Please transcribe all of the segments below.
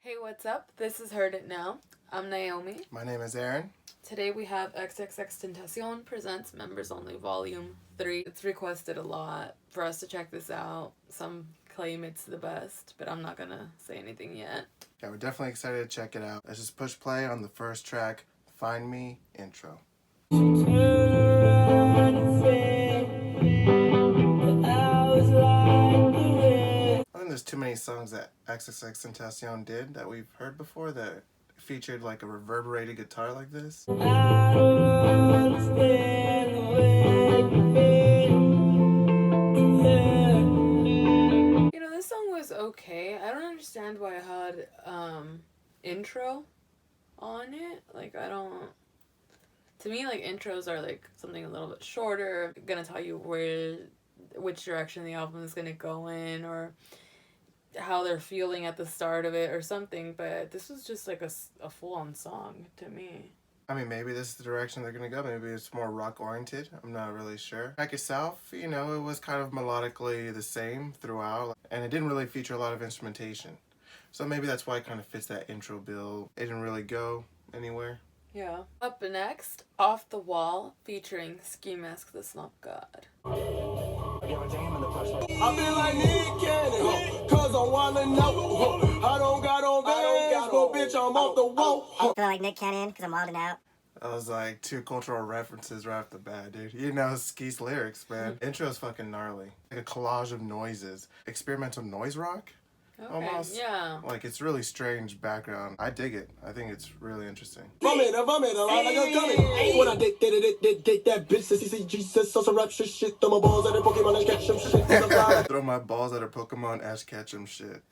Hey, what's up? This is Heard It Now. I'm Nayomi. My name is Aaron. Today we have XXXTentacion presents Members Only Volume 3. It's requested a lot for us to check this out. Some claim it's the best, but I'm not gonna say anything yet. Yeah, we're definitely excited to check it out. Let's just push play on the first track, Find Me Intro. I think there's too many songs that XXXTentacion did that we've heard before that featured like a reverberated guitar like this. You know, this song was okay. I don't understand why I had intro on it. Like, I don't... To me, like, intros are like something a little bit shorter, gonna tell you which direction the album is gonna go in, or how they're feeling at the start of it or something, but this was just like a full-on song to me. I mean, maybe this is the direction they're gonna go. Maybe it's more rock-oriented. I'm not really sure. Track itself, you know, it was kind of melodically the same throughout, and it didn't really feature a lot of instrumentation. So maybe that's why it kind of fits that intro bill. It didn't really go anywhere. Yeah. Up next, Off the Wall, featuring Ski Mask the Slump God. I feel like Nick Cannon, cause I wanna know. I don't got on bands, but bitch, I'm off the wall. I feel like Nick Cannon, cause I'm wilding out. That was like two cultural references right off the bat, dude. You know Ski's lyrics, man. Intro's fucking gnarly. Like a collage of noises. Experimental noise rock? Okay, Almost. yeah. Like, it's really strange background. I dig it. I think it's really interesting. Vomit, like a gummy. When I date that bitch, CCG says some rap shit. Throw my balls at her Pokemon and catch some shit. Throw my balls at her Pokemon, Ash Ketchum shit.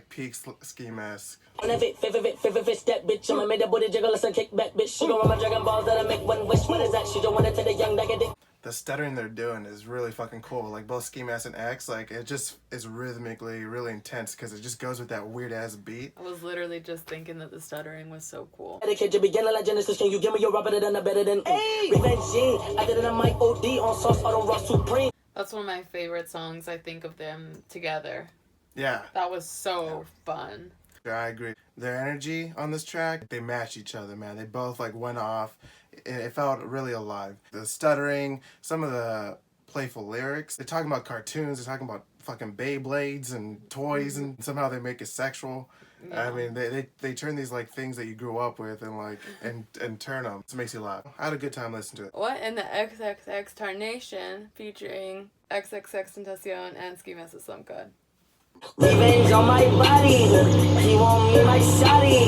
Peak Ski Mask. Favorite that bitch. I'ma make that booty jiggle, let's kick back, bitch. She gon' run my Dragon Balls that I make one wish. What is that? She don't want it to the young nigga. The stuttering they're doing is really fucking cool. Like, both Ski Mask and X, like, it just is rhythmically really intense because it just goes with that weird-ass beat. I was literally just thinking that the stuttering was so cool. Kid, you begin like Genesis. Can you give me your rubber than a better than Revenge Gene? I did it on my OD on sauce, auto rock supreme. That's one of my favorite songs, I think, of them together. Yeah. That was so fun. Yeah, I agree. Their energy on this track, they match each other, man. They both, like, went off. It felt really alive. The stuttering, some of the playful lyrics. They're talking about cartoons. They're talking about fucking Beyblades and toys, and somehow they make it sexual. Yeah. I mean, they turn these, like, things that you grew up with and, like, and turn them. It makes you laugh. I had a good time listening to it. What in the XXX Tarnation, featuring XXXTentacion and Ski Mask the Slump God. Revenge on my body. He want me like shotty.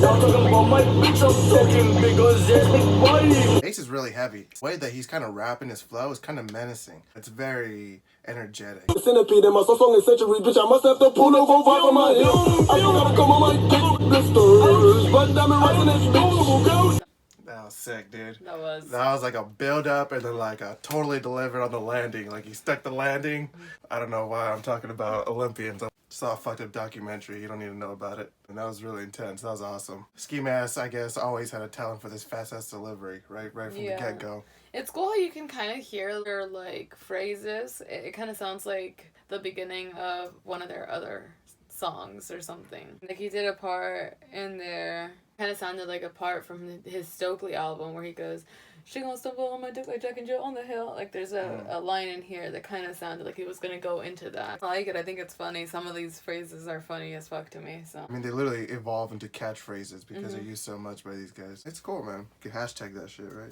Don't talking about my bitch, I'm talking because there's big body. Bass is really heavy. The way that he's kind of rapping his flow is kind of menacing. It's very energetic. The centipede in my song is century, bitch. I must have to pull over vibe on my hill. I don't gotta come on my dick blisters, but damn it, rising this bitch. That was sick, dude. That was like a build up and then like a totally delivered on the landing. Like he stuck the landing. I don't know why I'm talking about Olympians. I saw a fucked up documentary. You don't need to know about it. And that was really intense. That was awesome. Ski Mask, I guess, always had a talent for this fast ass delivery, right from the get go. It's cool how you can kind of hear their like phrases. It kind of sounds like the beginning of one of their other songs or something. Like he did a part in there. Kind of sounded like a part from his Stokely album where he goes, "She gonna stumble on my dick like Jack and Jill on the hill." Like there's a line in here that kind of sounded like he was gonna go into that. I like it. I think it's funny. Some of these phrases are funny as fuck to me. So I mean, they literally evolve into catchphrases because they're used so much by these guys. It's cool, man. You can hashtag that shit, right?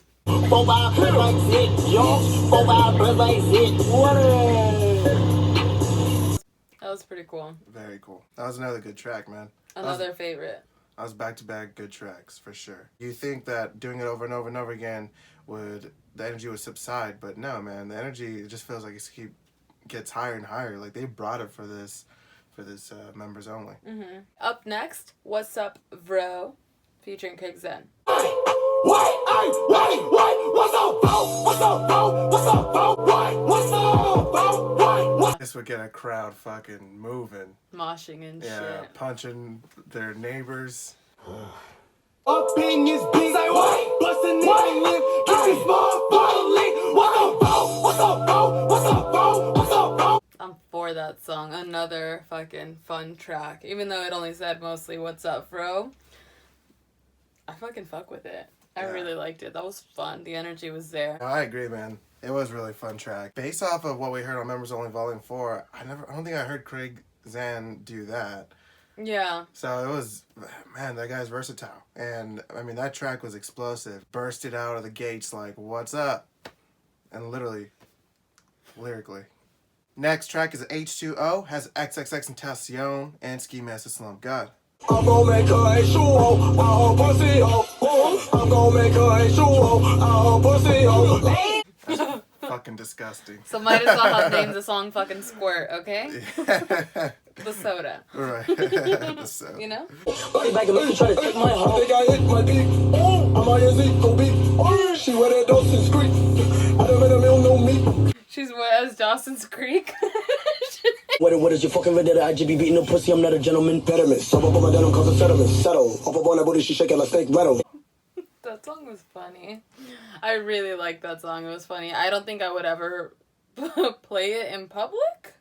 that was pretty cool. Very cool. That was another good track, man. Another favorite. I was back-to-back good tracks, for sure. You think that doing it over and over and over again the energy would subside, but no, man. The energy, it just feels like it gets higher and higher. Like, they brought it for this members only. Up next, What's Up, Bro, featuring Kick Zen. What's up, bro? What's up, bro? What's up, bro? What's up, bro? This would get a crowd fucking moving. Moshing and Yeah, shit. punching their neighbors. Up in his beat. Say what? Bustin' nigga lip. Get this small bottle lit. What's up, bro? What's up, bro? What's up, bro? What's up, bro? I'm I'm for that song. Another fucking fun track. Even though it only said mostly "What's up, bro?" I fucking fuck with it. I really liked it. That was fun. The energy was there. No, I agree, man. It was a really fun track. Based off of what we heard on Members Only Volume 4, I don't think I heard Craig Zan do that. Yeah. So it was, man, that guy's versatile. And, I mean, that track was explosive. Bursted out of the gates like, what's up? And literally, lyrically. Next track is H2O, has XXXTentacion and Ski Master Slump God. I'm gon' make her a shoe hoe, a hoe pussy hoe. I'm gon' make her a shoe hoe, a hoe pussy hoe. That's fucking disgusting. So might as well have named the song fucking Squirt, okay? The soda. Right. The soda. You know? Body back and make you try to take my I heart. think I hit my peak. I'm INZ, go beat. She wet at Dawson's Creek. I done met a meal, no meat. She's wet as Dawson's Creek. What is your fucking vendetta? I just be beating no pussy, I'm not a gentleman. Impediment. Some up on my denim cause a settlement. Settle. Up on that booty, she shaking like steak rattle. That song was funny. I really liked that song. It was funny. I don't think I would ever play it in public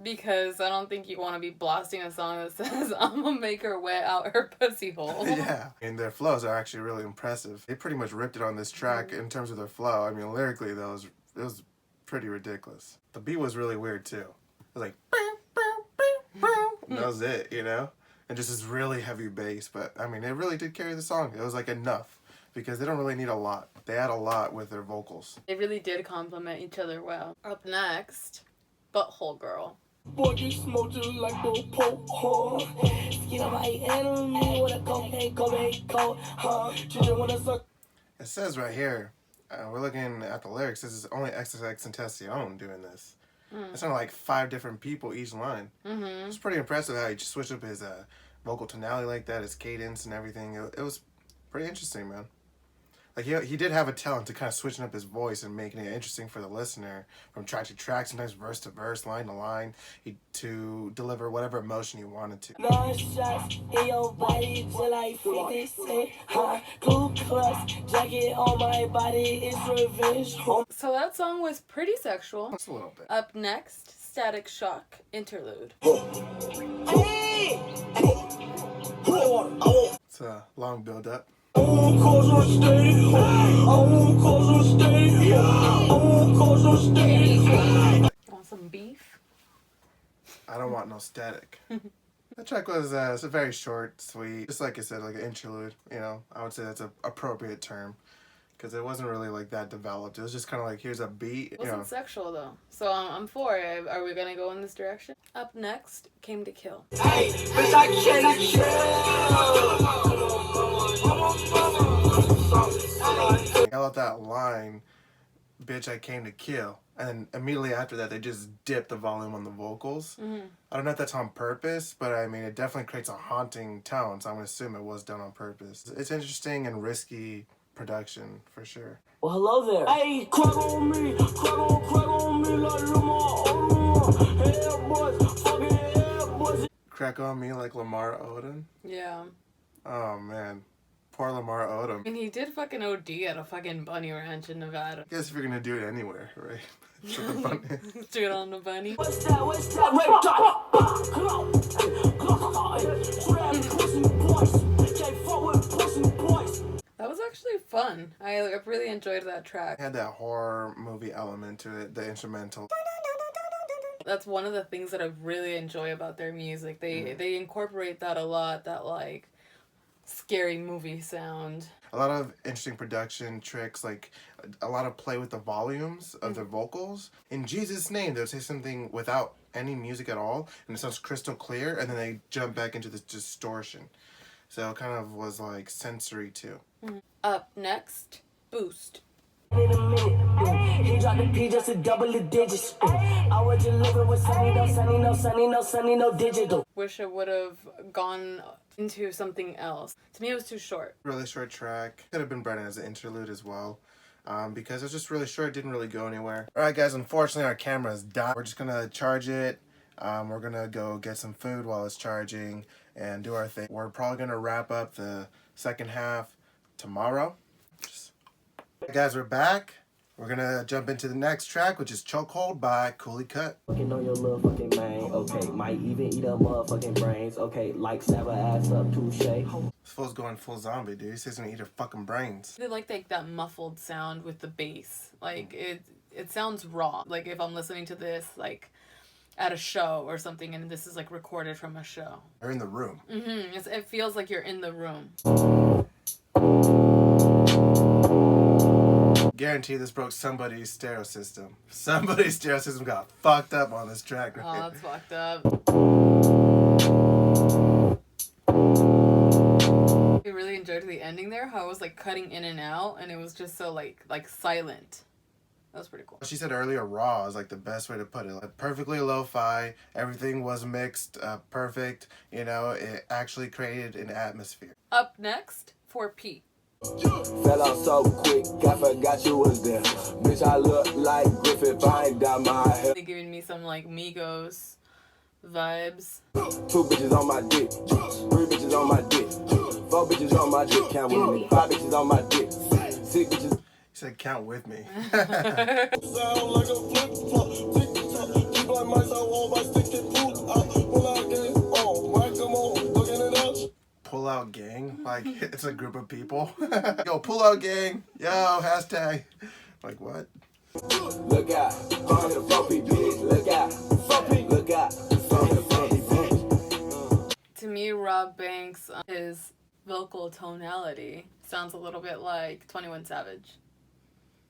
because I don't think you want to be blasting a song that says I'm gonna make her wet out her pussy hole. Yeah, and their flows are actually really impressive. They pretty much ripped it on this track in terms of their flow. I mean, lyrically, though, it was pretty ridiculous. The beat was really weird, too. It was like, and that was it, you know? And just this really heavy bass. But, I mean, it really did carry the song. It was, like, enough. Because they don't really need a lot. They add a lot with their vocals. They really did complement each other well. Up next, Butthole Girl. Boy, you smoke just like the Pope. You know my enemy with a cocaine, She just wanna suck. It says right here, we're looking at the lyrics, this is only XXXTentacion doing this. It sounded like 5 different people each line. It's pretty impressive how he just switched up his vocal tonality like that, his cadence and everything. It was pretty interesting, man. Like, he did have a talent to kind of switching up his voice and making it interesting for the listener from track to track, sometimes verse to verse, line to line, to deliver whatever emotion he wanted to. 9 shots in your body, just like 50 Cent. Ku Klux jacket on my body, it's revenge. So that song was pretty sexual. Just a little bit. Up next, Static Shock Interlude. It's a long build-up. I won't cause her stay. I won't cause her stay. I won't cause her stay. Want some beef? I don't want no static. The track was it's a very short, sweet, just like I said, like an interlude. You know, I would say that's an appropriate term because it wasn't really like that developed. It was just kind of like, here's a beat. It wasn't sexual though, so I'm for it. Are we gonna go in this direction? Up next, Came to Kill. Hey, bitch, I can't kill. I love that line, bitch, I came to kill. And then immediately after that, they just dip the volume on the vocals. I don't know if that's on purpose, but I mean, it definitely creates a haunting tone, so I'm going to assume it was done on purpose. It's interesting and risky production, for sure. Well, hello there. Hey, crack on me like Lamar. Hey, boys, fucking hey, boys. Crack on me like Lamar Odom? Yeah. Oh, man. Poor Lamar Odom. And he did fucking OD at a fucking bunny ranch in Nevada. I guess if you're going to do it anywhere, right? Do it on the bunny. What's that? Red dot. Come on. Grab pussy boys. Can't fuck with pussy boys. That was actually fun. I really enjoyed that track. It had that horror movie element to it, the instrumental. That's one of the things that I really enjoy about their music. They incorporate that a lot, that like scary movie sound. A lot of interesting production tricks, like a lot of play with the volumes of their vocals. In Jesus' name, they'll say something without any music at all, and it sounds crystal clear, and then they jump back into this distortion. So it kind of was like sensory too. Up next, Boost. In a minute, he dropped the P just to double the digits. I would deliver with sunny, no digital. Wish it would have gone into something else. To me, it was too short. Really short track. Could have been brought in as an interlude as well. Because it was just really short, didn't really go anywhere. Alright guys, unfortunately our camera's died. We're just gonna charge it. We're gonna go get some food while it's charging and do our thing. We're probably gonna wrap up the second half tomorrow. Guys, we're back. We're gonna jump into the next track, which is Chokehold by Cooley Cut. Fucking on your motherfucking man, okay. Might even eat up motherfucking brains, okay. Like stab her ass up, touche. This fool's going full zombie, dude. He says he's gonna eat her fucking brains. They like that muffled sound with the bass. Like it sounds raw. Like if I'm listening to this like at a show or something, and this is like recorded from a show. They're in the room. It feels like you're in the room. Guarantee this broke somebody's stereo system. Somebody's stereo system got fucked up on this track. Right? Oh, that's fucked up. I really enjoyed the ending there. How it was like cutting in and out, and it was just so like silent. That was pretty cool. She said earlier, raw is like the best way to put it. Like perfectly lo-fi. Everything was mixed, perfect. You know, it actually created an atmosphere. Up next for Pete. Fell out so quick, I forgot you was there. Bitch, I look like Griffith, I ain't got my hair. They're giving me some like Migos vibes. 2 bitches on my dick, 3 bitches on my dick, 4 bitches on my dick, count with me. 5 bitches on my dick, 6 bitches. He said, count with me. Sound like a flip-flop, tick-tock, keep like my soul on my stick and pull out. Pull out again, oh, whack 'em on, looking it up. Pull out gang, like it's a group of people. Yo, pull out gang. Yo, hashtag. Like what? Look out, I'm here to fuck bitch. Look out, look out, I'm here to fuck bitch. To me, Rob Banks, his vocal tonality sounds a little bit like 21 Savage.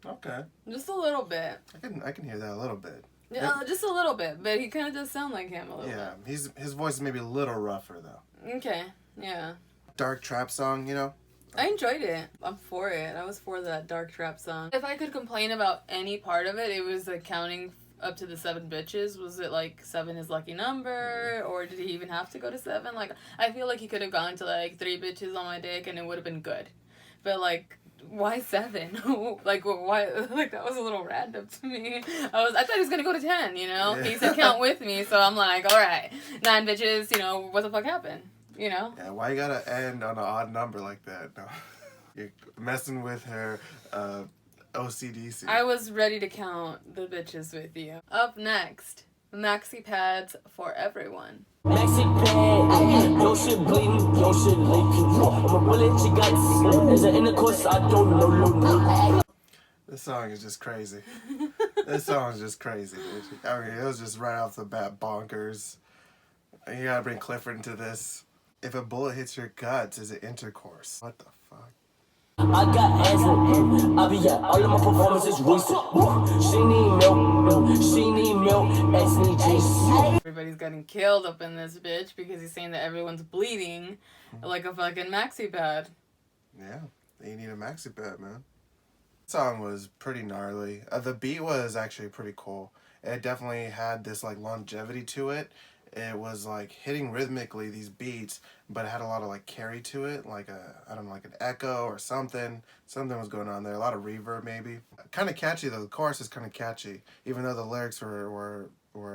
Okay, Just a little bit. I can hear that a little bit. Yeah, just a little bit, but he kind of does sound like him a little Yeah, his voice is maybe a little rougher though. bit. Okay, yeah. Dark trap song, you know. I enjoyed it. I'm for it. I was for that dark trap song. If I could complain about any part of it, it was the counting up to the 7 bitches. Was it like 7 his lucky number, or did he even have to go to 7? Like, I feel like he could have gone to like 3 bitches on my dick and it would have been good. But like, why 7? Like, why? Like, that was a little random to me. I thought he was gonna go to 10. You know, Yeah. he said count with me, so I'm like, all right, 9 bitches. You know, what the fuck happened? You know? Yeah, why you gotta end on an odd number like that? No, you're messing with her OCDC. I was ready to count the bitches with you. Up next, maxi pads for everyone. Maxi pad, your shit bleeding, your shit leaking. I'ma bullet your guts. As an intercourse, I don't know. This song is just crazy. This song is just crazy. Dude. I mean, it was just right off the bat bonkers. You gotta bring Clifford into this. If a bullet hits your guts, is it intercourse? What the fuck? I got asthma, I be at all of my performances recent. She need milk, she need milk, X need juice. Everybody's getting killed up in this bitch because he's saying that everyone's bleeding like a fucking maxi pad. Yeah, you need a maxi pad, man. The song was pretty gnarly. The beat was actually pretty cool. It definitely had this like longevity to it. It was like hitting rhythmically these beats, but it had a lot of like carry to it, like I don't know, like an echo or something. Something was going on there. A lot of reverb maybe. Kind of catchy though. The chorus is kind of catchy, even though the lyrics were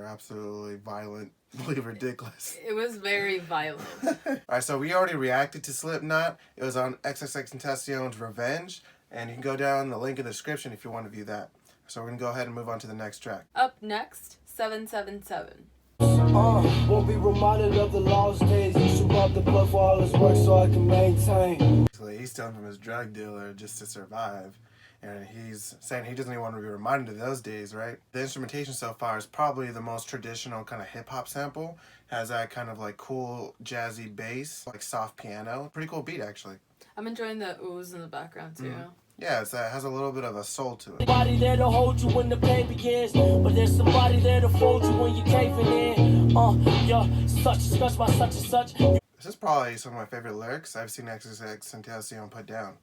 absolutely violently ridiculous. It was very violent. Alright, so we already reacted to Slipknot. It was on XXXTentacion's Revenge, and you can go down the link in the description if you want to view that. So we're gonna go ahead and move on to the next track. Up next, 777. Won't be reminded of the lost days. You should rub the blood for all his work so I can maintain. Basically, he's stealing from his drug dealer just to survive. And he's saying he doesn't even want to be reminded of those days, right? The instrumentation so far is probably the most traditional kind of hip-hop sample. Has that kind of like cool jazzy bass, like soft piano. Pretty cool beat, actually. I'm enjoying the oohs in the background too. Yeah, it has a little bit of a soul to it. Somebody there to hold you when the pain begins, but there's somebody there to fold you when you're caving in. You're such by such and such. This is probably some of my favorite lyrics I've seen XXXTentacion put down.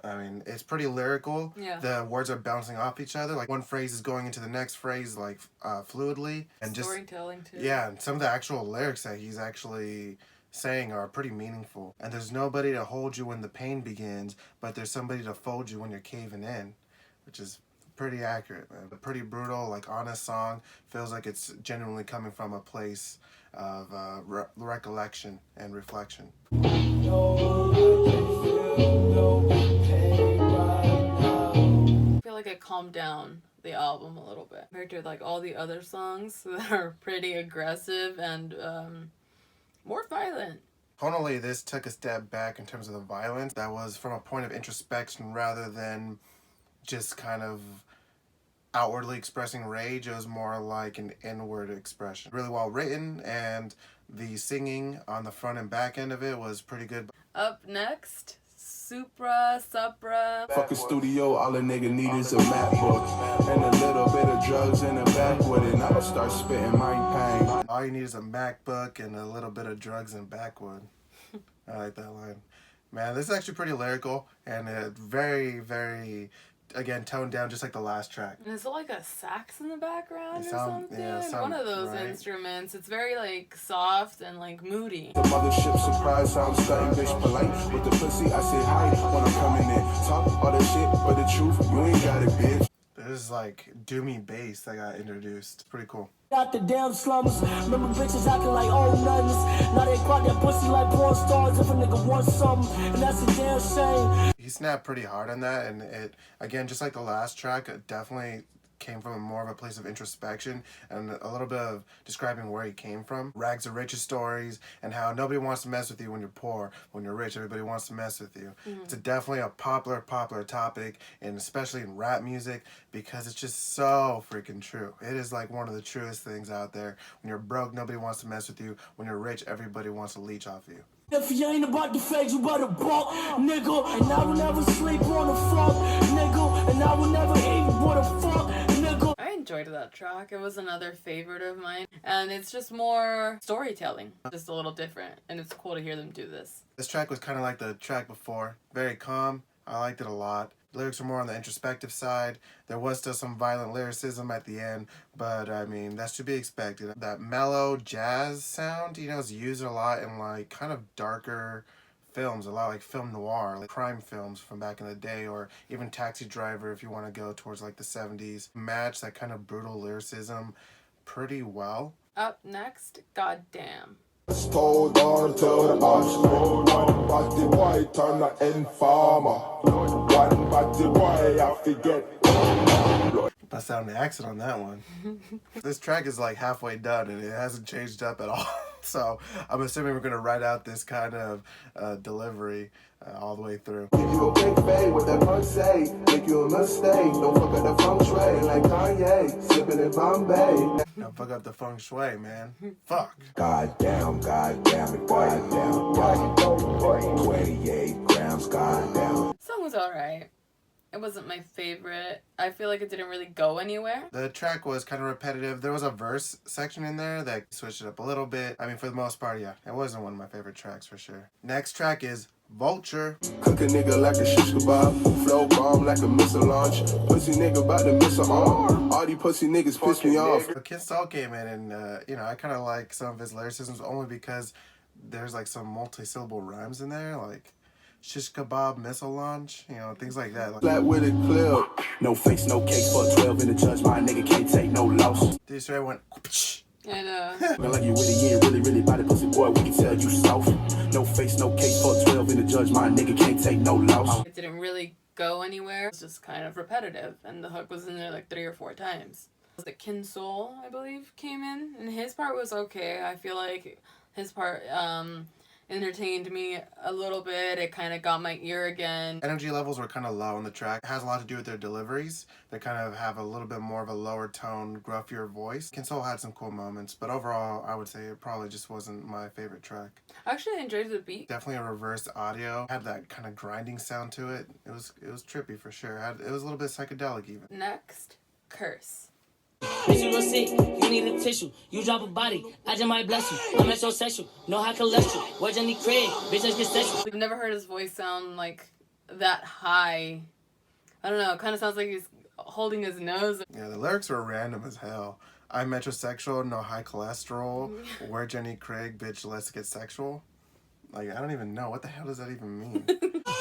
I mean, it's pretty lyrical. Yeah. The words are bouncing off each other. Like one phrase is going into the next phrase like fluidly. And Storytelling too. Yeah, and some of the actual lyrics that he's actually saying are pretty meaningful. And there's nobody to hold you when the pain begins, but there's somebody to fold you when you're caving in, which is pretty accurate, man. A pretty brutal, like honest song. Feels like it's genuinely coming from a place of recollection and reflection. I feel like it calmed down the album a little bit compared to like all the other songs that are pretty aggressive and more violent. Tonally, this took a step back in terms of the violence. That was from a point of introspection rather than just kind of outwardly expressing rage. It was more like an inward expression. Really well written, and the singing on the front and back end of it was pretty good. Up next, Supra. Fuck a studio, all a nigga need is a MacBook and a little bit of drugs in the back with it. Now I'll start spitting my pain. All you need is a MacBook and a little bit of drugs and backwood. I like that line. Man, this is actually pretty lyrical and very, very, again, toned down just like the last track. And is it like a sax in the background or something? Yeah, One of those right? instruments. It's very like soft and like moody. The mothership surprise, I'm stunting, bitch polite. With the pussy, I say hi when I'm coming in. Talk all that shit, but the truth, you ain't got it, bitch. This is like doomy bass that got introduced. It's pretty cool. Out the damn slums. Remember bitches acting like old nuns. Now they caught that pussy like porn stars. If a nigga wants something, and that's a damn shame. He snapped pretty hard on that, and it, again, just like the last track, it definitely came from more of a place of introspection and a little bit of describing where he came from. Rags to riches stories and how nobody wants to mess with you when you're poor. When you're rich, everybody wants to mess with you. It's definitely a popular topic, and especially in rap music, because it's just so freaking true. It is like one of the truest things out there. When you're broke, nobody wants to mess with you. When you're rich, everybody wants to leech off you. If you ain't about the feds, you better balk, nigga. And I will never sleep on the fuck, nigga. And I will never eat what the fuck, nigga. I enjoyed that track. It was another favorite of mine. And it's just more storytelling. Just a little different. And it's cool to hear them do this. This track was kind of like the track before. Very calm. I liked it a lot. Lyrics are more on the introspective side. There was still some violent lyricism at the end, but I mean, that's to be expected. That mellow jazz sound, you know, is used a lot in like kind of darker films, a lot like film noir, like crime films from back in the day, or even Taxi Driver if you want to go towards like the 70s. Match that kind of brutal lyricism pretty well. Up next, Goddamn. Hold on to the arch. One body boy turn a informer. One body boy I forget. Bust out an accent on that one. This track is like halfway done and it hasn't changed up at all. So I'm assuming we're gonna write out this kind of delivery all the way through. Give you a big fade with that punch say. Make you a mistake. Don't fuck up the feng shui like Kanye. Sipping in Bombay. Don't fuck up the feng shui, man. Fuck. Goddamn, goddamn it, goddamn, goddamn. 28 grams, goddamn. Song was alright. It wasn't my favorite. I feel like it didn't really go anywhere. The track was kind of repetitive. There was a verse section in there that switched it up a little bit. I mean, for the most part, yeah. It wasn't one of my favorite tracks for sure. Next track is Vulture. Cook a nigga like a shish kebab. Flow bomb like a missile launch. Pussy nigga about to miss an arm. All these pussy niggas piss me off. But Kid Soul came in and, you know, I kind of like some of his lyricisms only because there's like some multi-syllable rhymes in there, like shish kebab, missile launch, you know, things like that. Like, Flat with a clip. No face, no case for a 12 in the judge. My nigga can't take no loss. they straight went, whoosh. I know. Man, like you with it, yeah, really, really body pussy boy. We can tell you soft. No face, no case for a 12 in the judge. My nigga can't take no loss. It didn't really go anywhere. It was just kind of repetitive. And the hook was in there like 3 or 4 times. Was it Kin Soul, I believe, came in? And his part was okay. I feel like his part entertained me a little bit. It kind of got my ear again. Energy levels were kind of low on the track. It has a lot to do with their deliveries. They kind of have a little bit more of a lower tone, gruffier voice. Kid Soul had some cool moments, but overall, I would say it probably just wasn't my favorite track. I actually enjoyed the beat. Definitely a reversed audio. Had that kind of grinding sound to it. It was trippy for sure. It was a little bit psychedelic even. Next, Curse. Bitch, you real sick, you need a tissue. You drop a body, I just might bless you. I'm metrosexual, know how cholesterol. Where's Jenny Craig? Bitch, let's get sexual. I've never heard his voice sound like that high. I don't know, it kind of sounds like he's holding his nose. Yeah, the lyrics were random as hell. I'm metrosexual, no high cholesterol. Where Jenny Craig, bitch, let's get sexual. Like, I don't even know. What the hell does that even mean?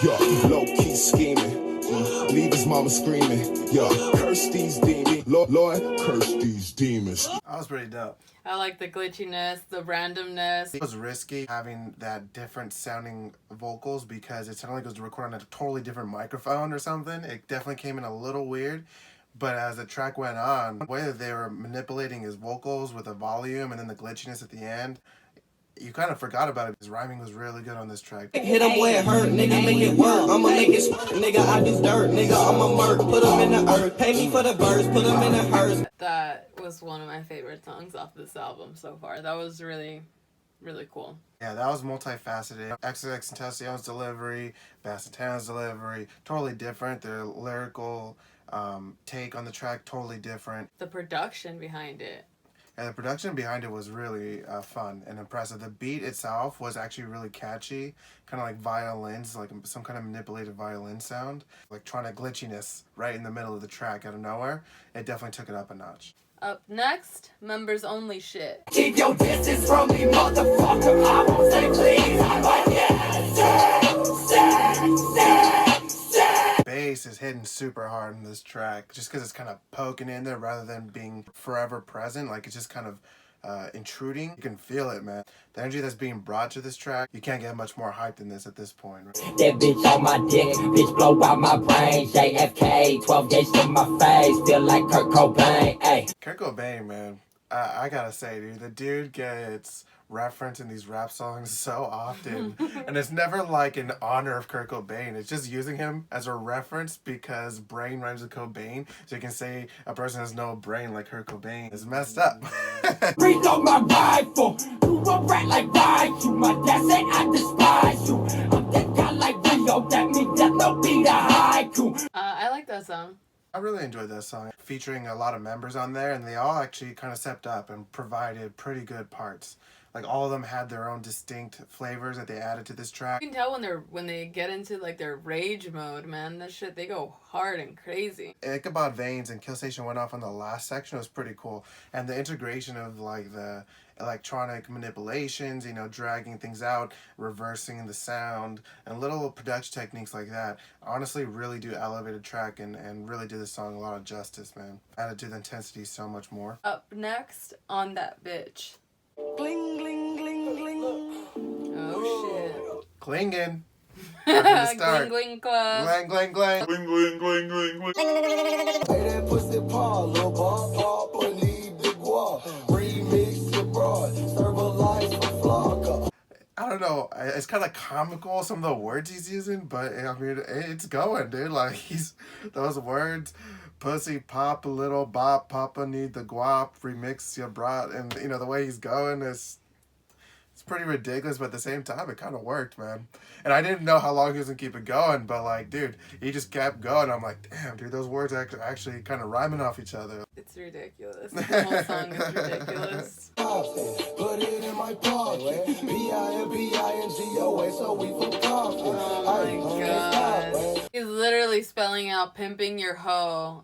Yo, low key scheming. Leave his mama screaming. Yo, curse these demons. Lord, curse these demons. That was pretty dope. I like the glitchiness, the randomness. It was risky having that different sounding vocals because it sounded like it was recorded on a totally different microphone or something. It definitely came in a little weird. But as the track went on, the way that they were manipulating his vocals with the volume and then the glitchiness at the end, you kind of forgot about it. His rhyming was really good on this track. Hit him where it hurt, nigga, make it work. I'ma make it squirt, nigga, I do dirt, nigga, I'ma murk. Put him in the earth, pay me for the verse, put him in the hearse. That was one of my favorite songs off this album so far. That was really, really cool. Yeah, that was multifaceted. XXXTentacion's delivery, Bassantana's delivery, totally different. Their lyrical take on the track, totally different. The production behind it. And the production behind it was really fun and impressive. The beat itself was actually really catchy, kind of like violins, like some kind of manipulated violin sound. Electronic glitchiness right in the middle of the track out of nowhere. It definitely took it up a notch. Up next, members only shit. Keep your distance from me, motherfucker. I won't say please. I'm like, Bass is hitting super hard in this track just because it's kind of poking in there rather than being forever present. Like it's just kind of intruding. You can feel it, man. The energy that's being brought to this track, you can't get much more hype than this at this point. Right? That bitch on my dick, bitch blow out my brain. JFK, 12 gauge to my face, feel like Kurt Cobain. Ay. Kurt Cobain, man. I gotta say, dude, the dude gets referenced in these rap songs so often, and it's never like in honor of Kurt Cobain. It's just using him as a reference because brain rhymes with Cobain, so you can say a person has no brain like Kurt Cobain. It's messed up. reload my rifle. You a rat like Ryu. My dad said I despise you. I'm that guy like Rio. That means that no be the haiku. I like that song. I really enjoyed that song, featuring a lot of members on there, and they all actually kind of stepped up and provided pretty good parts. Like all of them had their own distinct flavors that they added to this track. You can tell when they get into like their rage mode, man. That shit, they go hard and crazy. Ichabod Veins and Kill Station went off on the last section was pretty cool, and the integration of like the electronic manipulations, you know, dragging things out, reversing the sound, and little production techniques like that honestly really do elevate a track and really do the song a lot of justice, man. Added to the intensity so much more. Up next, On That Bitch. Gling, gling, gling, gling. Oh Klingon. shit. Start. Gling Gling Club. Glang, glang, glang. Hey, that pussy paw, little ball, pop, and need the guap. Remix your broad, serve a life for flocka. I don't know. It's kind of comical, some of the words he's using, but I mean, it's going, dude. Like, those words, pussy pop, a little bop, papa need the guap, remix your brat, and, you know, the way he's going is, it's pretty ridiculous, but at the same time, it kind of worked, man. And I didn't know how long he was going to keep it going, but, like, dude, he just kept going. I'm like, damn, dude, those words are actually kind of rhyming off each other. It's ridiculous. The whole song is ridiculous. Put it in my pocket. P-I-M-P-I-N-G-O-A, so we from Compton. Oh my god. He's literally spelling out pimping your hoe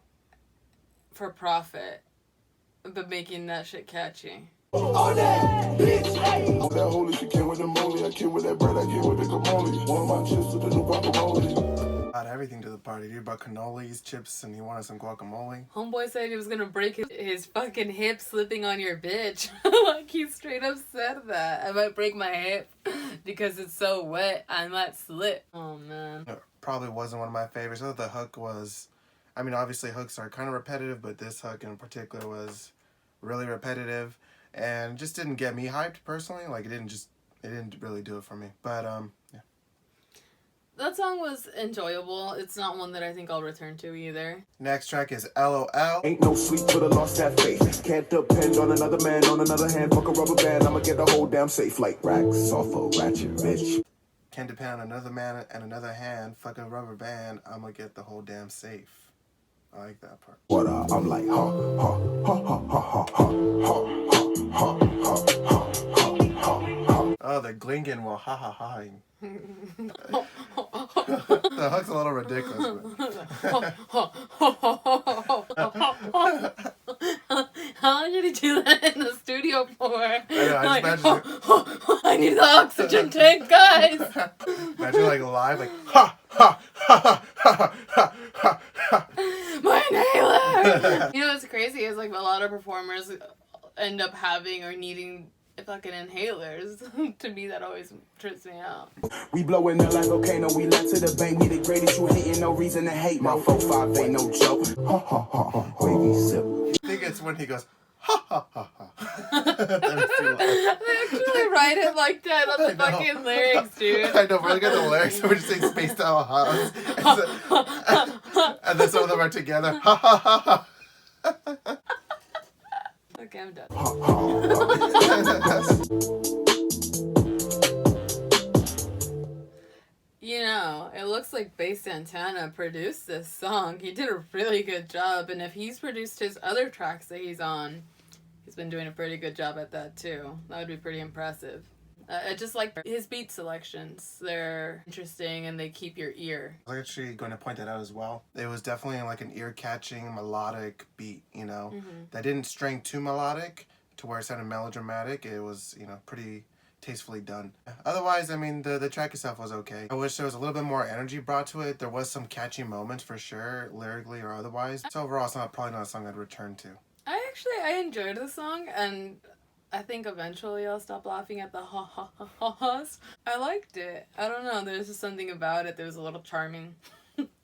for profit, but making that shit catchy. On that bitch, ayy. That holy, she came with the molly. I came with that bread, I came with the guacamole. One of my chips with the new guacamole. Add everything to the party, dude. Brought cannolis, chips, and he wanted some guacamole. Homeboy said he was gonna break his fucking hip slipping on your bitch. Like, he straight up said that. I might break my hip because it's so wet. I might slip. Oh, man. It probably wasn't one of my favorites. I thought the hook was, I mean, obviously hooks are kind of repetitive, but this hook in particular was really repetitive and just didn't get me hyped personally. Like, it didn't really do it for me. But, yeah. That song was enjoyable. It's not one that I think I'll return to either. Next track is LOL. Ain't no sleep till the lost that faith. Can't depend on another man. On another hand, fuck a rubber band. I'ma get the whole damn safe like racks off a ratchet, bitch. Can't depend on another man and another hand. Fucking rubber band. I'ma get the whole damn safe. I like that part. What I'm like, ha, ha, ha, ha, ha, ha, ha, ha, ha, ha, ha, ha. Oh, the Klingon will ha-ha-haing. The hook's a little ridiculous, but... How long did he do that in the studio for? I know, I just imagine I need the oxygen tank, guys. Imagine like live, like ha ha ha ha ha ha ha. My inhaler. You know what's crazy is like a lot of performers end up having or needing fucking inhalers. To me, that always trips me out. We blowing up like volcano, we left to the bank, we the greatest, you hating, no reason to hate. My 4-5 ain't no joke. Ha ha ha ha, wavy sip. I think it's when he goes, ha ha ha ha. They actually write it like that on the fucking lyrics, dude. I know, we're looking at the lyrics, and we're just saying spaced out ha's. And then some of them are together. Ha ha ha ha. Okay, I'm done. You know, it looks like Bass Santana produced this song. He did a really good job, and if he's produced his other tracks that he's on, he's been doing a pretty good job at that too. That would be pretty impressive. I just like his beat selections. They're interesting and they keep your ear. I was actually going to point that out as well. It was definitely like an ear-catching, melodic beat, you know, that didn't string too melodic to where it sounded melodramatic. It was, you know, pretty tastefully done. Otherwise, I mean, the track itself was okay. I wish there was a little bit more energy brought to it. There was some catchy moments for sure, lyrically or otherwise. So overall, it's probably not a song I'd return to. I enjoyed the song, and I think eventually I'll stop laughing at the ha ha ha ha ha's. I liked it. I don't know, there's just something about it that was a little charming.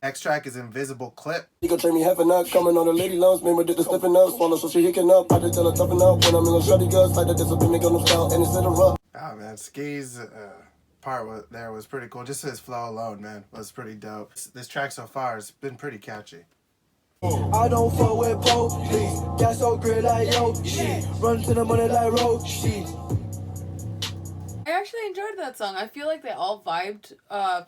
Next track is Invisible Clip. You can train me half a nut, coming on the lady lounge, man, with the stiffen up, swallow so she hicking up, I just tell her toughen up, when I'm in a shutty guts, like the discipline, make no style, and it's in a rough. Oh man, Ski's part there was pretty cool. Just his flow alone, man, was pretty dope. This track so far has been pretty catchy. I don't fuck with police, got so great like yo, shit, run to the money like road, shit. I actually enjoyed that song. I feel like they all vibed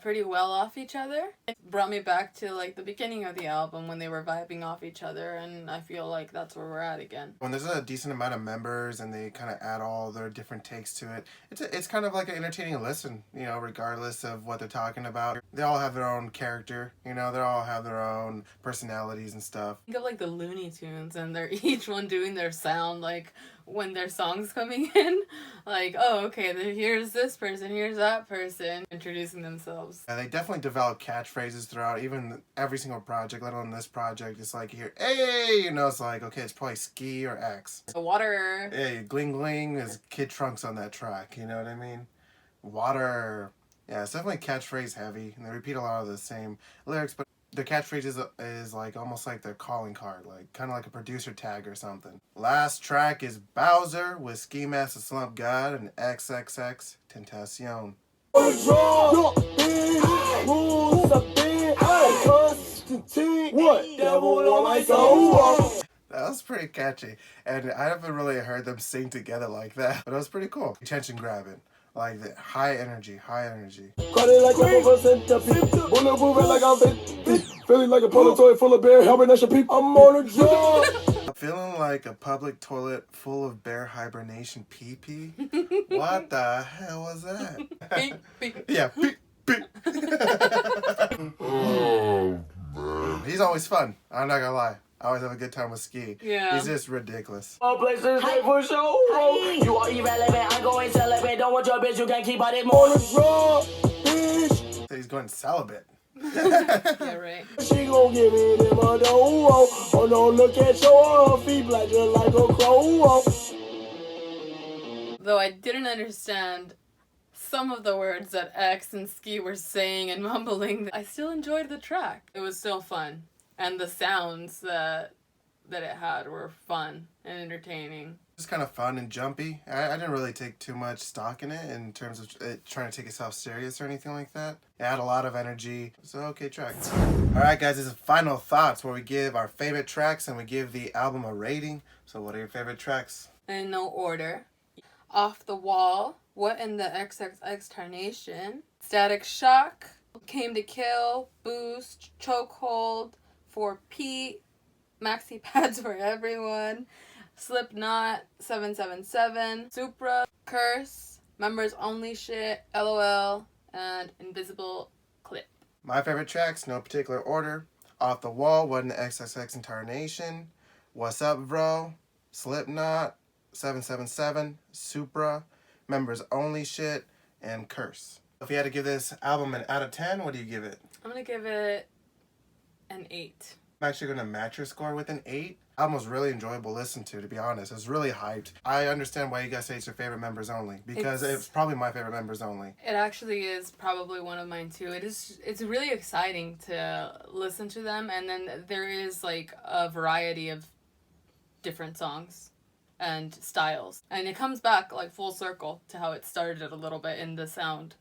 pretty well off each other. It brought me back to like the beginning of the album when they were vibing off each other, and I feel like that's where we're at again. When there's a decent amount of members and they kind of add all their different takes to it, it's kind of like an entertaining listen, you know, regardless of what they're talking about. They all have their own character, you know, they all have their own personalities and stuff. Think of like the Looney Tunes, and they're each one doing their sound like when their song's coming in, like, oh, okay, here's this person, here's that person, introducing themselves. Yeah, they definitely develop catchphrases throughout, even every single project, let alone this project. It's like you hear, hey, you know, it's like, okay, it's probably Ski or X. The water. Hey, Gling Gling is Kid Trunks on that track, you know what I mean? Water. Yeah, it's definitely catchphrase heavy, and they repeat a lot of the same lyrics, but their catchphrase is like almost like their calling card, like kind of like a producer tag or something. Last track is Bowser with Ski Master Slump God and XXXTentacion. That was pretty catchy, and I haven't really heard them sing together like that, but it was pretty cool. Attention grabbing. Like the high energy. Cut it like a centipede, bulletproof like I'm 50, feeling like a toilet full of bear, hibernation peep, I'm on a drug. Feeling like a public toilet full of bear hibernation pee-pee? What the hell was that? Beep, beep. Yeah, beep, beep. Oh, man. He's always fun, I'm not gonna lie. I always have a good time with Ski. Yeah. He's just ridiculous. All places stay for show. You are irrelevant, I'm going celibate. Don't want your bitch, you can't keep out it more. So he's going celibate. Yeah, right. She gon' give me in my dough. Oh no, look at your feet black just like a crow. Though I didn't understand some of the words that X and Ski were saying and mumbling, I still enjoyed the track. It was still fun. And the sounds that it had were fun and entertaining. It's kind of fun and jumpy. I didn't really take too much stock in it in terms of it trying to take itself serious or anything like that. It had a lot of energy. It's an okay track. Alright guys, this is final thoughts where we give our favorite tracks and we give the album a rating. So what are your favorite tracks? In no order. Off the Wall, What in the XXX Tarnation, Static Shock, Came to Kill, Boost, Chokehold, For Pete, Maxi Pads for Everyone, Slipknot, 777, Supra, Curse, Members Only Shit, LOL, and Invisible Clip. My favorite tracks, no particular order. Off the Wall, What in the XXX Tarnation, What's Up Bro, Slipknot, 777, Supra, Members Only Shit, and Curse. If you had to give this album an out of 10, what do you give it? I'm gonna give it an 8. I'm actually going to match your score with an 8. Album was really enjoyable to listen to be honest. It's really hyped. I understand why you guys say it's your favorite members only, because it's probably my favorite members only. It actually is probably one of mine too. It's really exciting to listen to them, and then there is like a variety of different songs and styles, and it comes back like full circle to how it started a little bit in the sound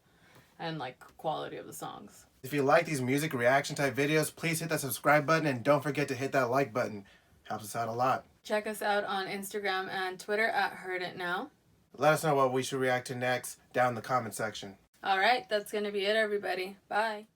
and like quality of the songs. If you like these music reaction type videos, please hit that subscribe button and don't forget to hit that like button. Helps us out a lot. Check us out on Instagram and Twitter at hearditnow. Let us know what we should react to next down in the comment section. All right, that's gonna be it, everybody. Bye.